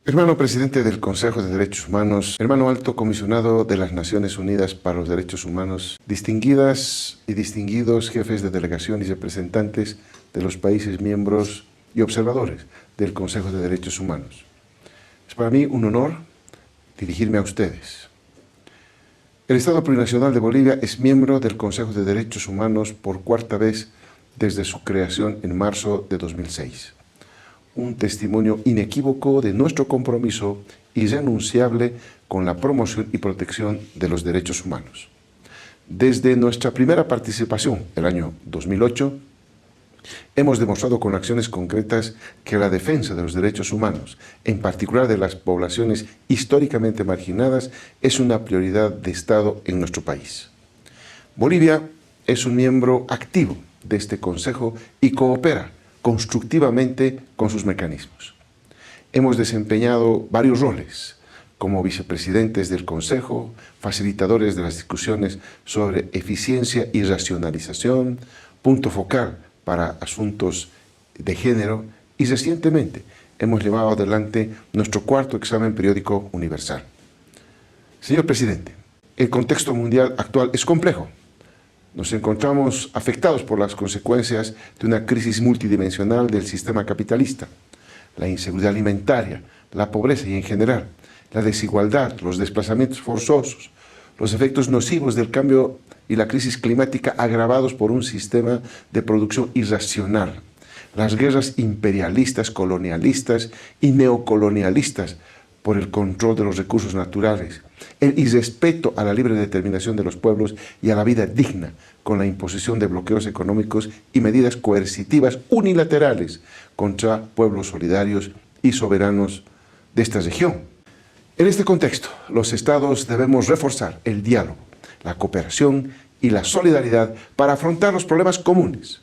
Hermano presidente del Consejo de Derechos Humanos, hermano alto comisionado de las Naciones Unidas para los Derechos Humanos, distinguidas y distinguidos jefes de delegación y representantes de los países miembros y observadores del Consejo de Derechos Humanos. Es para mí un honor dirigirme a ustedes. El Estado Plurinacional de Bolivia es miembro del Consejo de Derechos Humanos por cuarta vez desde su creación en marzo de 2006. Un testimonio inequívoco de nuestro compromiso irrenunciable con la promoción y protección de los derechos humanos. Desde nuestra primera participación, el año 2008, hemos demostrado con acciones concretas que la defensa de los derechos humanos, en particular de las poblaciones históricamente marginadas, es una prioridad de Estado en nuestro país. Bolivia es un miembro activo de este Consejo y coopera constructivamente con sus mecanismos. Hemos desempeñado varios roles como vicepresidentes del Consejo, facilitadores de las discusiones sobre eficiencia y racionalización, punto focal para asuntos de género, y recientemente hemos llevado adelante nuestro cuarto examen periódico universal. Señor presidente, el contexto mundial actual es complejo. Nos encontramos afectados por las consecuencias de una crisis multidimensional del sistema capitalista, la inseguridad alimentaria, la pobreza y en general, la desigualdad, los desplazamientos forzosos, los efectos nocivos del cambio y la crisis climática agravados por un sistema de producción irracional, las guerras imperialistas, colonialistas y neocolonialistas por el control de los recursos naturales, el irrespeto a la libre determinación de los pueblos y a la vida digna, con la imposición de bloqueos económicos y medidas coercitivas unilaterales contra pueblos solidarios y soberanos de esta región. En este contexto, los Estados debemos reforzar el diálogo, la cooperación y la solidaridad para afrontar los problemas comunes.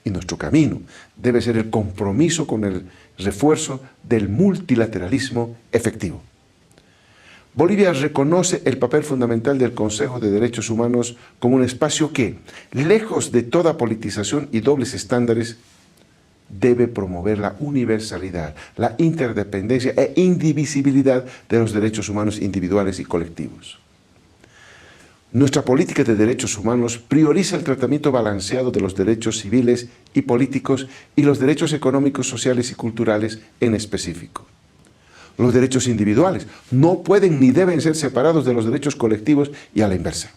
Y nuestro camino debe ser el compromiso con el refuerzo del multilateralismo efectivo. Bolivia reconoce el papel fundamental del Consejo de Derechos Humanos como un espacio que, lejos de toda politización y dobles estándares, debe promover la universalidad, la interdependencia e indivisibilidad de los derechos humanos individuales y colectivos. Nuestra política de derechos humanos prioriza el tratamiento balanceado de los derechos civiles y políticos y los derechos económicos, sociales y culturales en específico. Los derechos individuales no pueden ni deben ser separados de los derechos colectivos y a la inversa.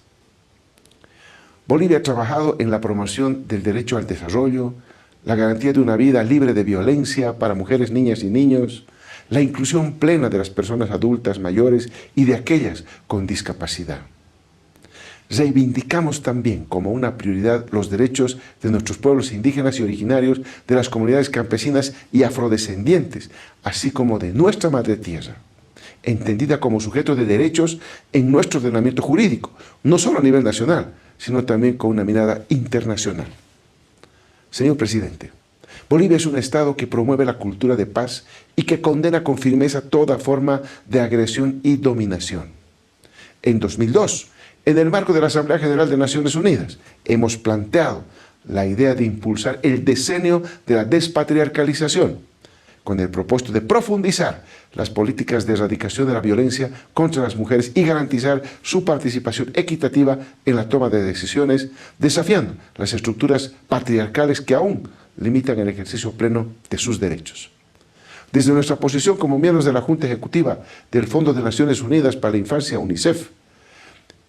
Bolivia ha trabajado en la promoción del derecho al desarrollo, la garantía de una vida libre de violencia para mujeres, niñas y niños, la inclusión plena de las personas adultas mayores y de aquellas con discapacidad. Reivindicamos también como una prioridad los derechos de nuestros pueblos indígenas y originarios, de las comunidades campesinas y afrodescendientes, así como de nuestra madre tierra, entendida como sujeto de derechos en nuestro ordenamiento jurídico, no solo a nivel nacional, sino también con una mirada internacional. Señor presidente, Bolivia es un Estado que promueve la cultura de paz y que condena con firmeza toda forma de agresión y dominación. En 2002, en el marco de la Asamblea General de Naciones Unidas, hemos planteado la idea de impulsar el decenio de la despatriarcalización, con el propósito de profundizar las políticas de erradicación de la violencia contra las mujeres y garantizar su participación equitativa en la toma de decisiones, desafiando las estructuras patriarcales que aún limitan el ejercicio pleno de sus derechos. Desde nuestra posición como miembros de la Junta Ejecutiva del Fondo de Naciones Unidas para la Infancia, UNICEF,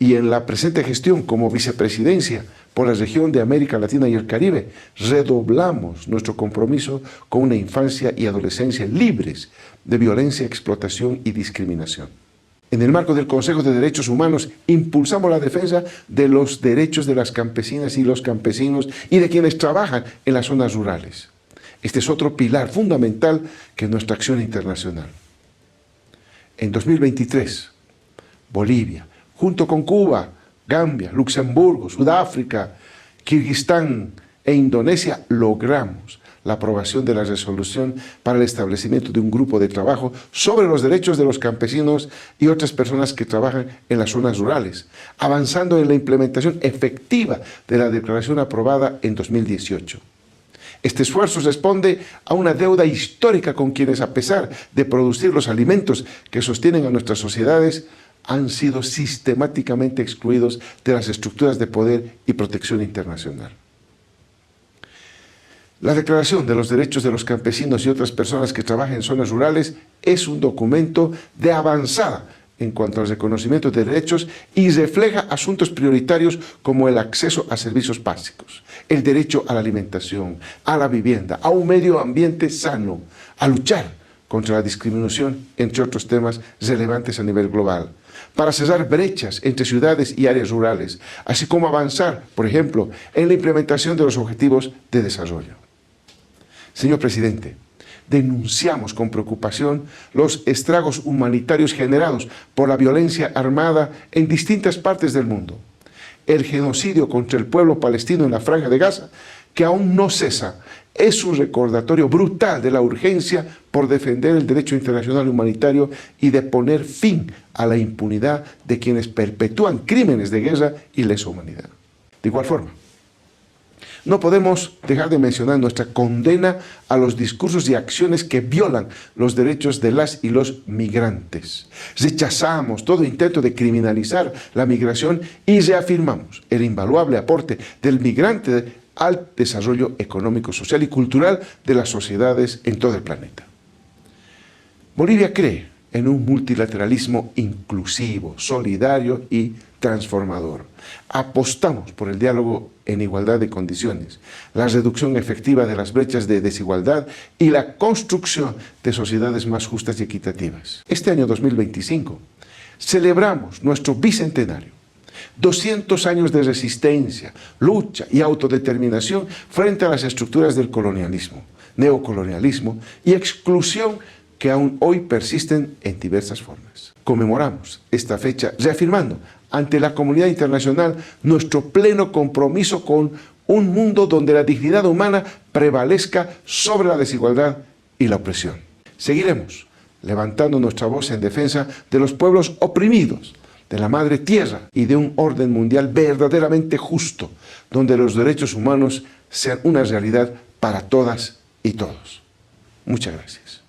y en la presente gestión como vicepresidencia por la región de América Latina y el Caribe, redoblamos nuestro compromiso con una infancia y adolescencia libres de violencia, explotación y discriminación. En el marco del Consejo de Derechos Humanos, impulsamos la defensa de los derechos de las campesinas y los campesinos y de quienes trabajan en las zonas rurales. Este es otro pilar fundamental que nuestra acción internacional. En 2023, Bolivia, junto con Cuba, Gambia, Luxemburgo, Sudáfrica, Kirguistán e Indonesia, logramos la aprobación de la resolución para el establecimiento de un grupo de trabajo sobre los derechos de los campesinos y otras personas que trabajan en las zonas rurales, avanzando en la implementación efectiva de la declaración aprobada en 2018. Este esfuerzo responde a una deuda histórica con quienes, a pesar de producir los alimentos que sostienen a nuestras sociedades, han sido sistemáticamente excluidos de las estructuras de poder y protección internacional. La Declaración de los Derechos de los Campesinos y otras personas que trabajan en zonas rurales es un documento de avanzada en cuanto al reconocimiento de derechos y refleja asuntos prioritarios como el acceso a servicios básicos, el derecho a la alimentación, a la vivienda, a un medio ambiente sano, a luchar contra la discriminación, entre otros temas relevantes a nivel global, para cerrar brechas entre ciudades y áreas rurales, así como avanzar, por ejemplo, en la implementación de los objetivos de desarrollo. Señor presidente, denunciamos con preocupación los estragos humanitarios generados por la violencia armada en distintas partes del mundo. El genocidio contra el pueblo palestino en la Franja de Gaza, que aún no cesa, es un recordatorio brutal de la urgencia por defender el derecho internacional humanitario y de poner fin a la impunidad de quienes perpetúan crímenes de guerra y lesa humanidad. De igual forma, no podemos dejar de mencionar nuestra condena a los discursos y acciones que violan los derechos de las y los migrantes. Rechazamos todo intento de criminalizar la migración y reafirmamos el invaluable aporte del migrante al desarrollo económico, social y cultural de las sociedades en todo el planeta. Bolivia cree en un multilateralismo inclusivo, solidario y transformador. Apostamos por el diálogo en igualdad de condiciones, la reducción efectiva de las brechas de desigualdad y la construcción de sociedades más justas y equitativas. Este año 2025 celebramos nuestro bicentenario. 200 años de resistencia, lucha y autodeterminación frente a las estructuras del colonialismo, neocolonialismo y exclusión que aún hoy persisten en diversas formas. Conmemoramos esta fecha reafirmando ante la comunidad internacional nuestro pleno compromiso con un mundo donde la dignidad humana prevalezca sobre la desigualdad y la opresión. Seguiremos levantando nuestra voz en defensa de los pueblos oprimidos, de la madre tierra y de un orden mundial verdaderamente justo, donde los derechos humanos sean una realidad para todas y todos. Muchas gracias.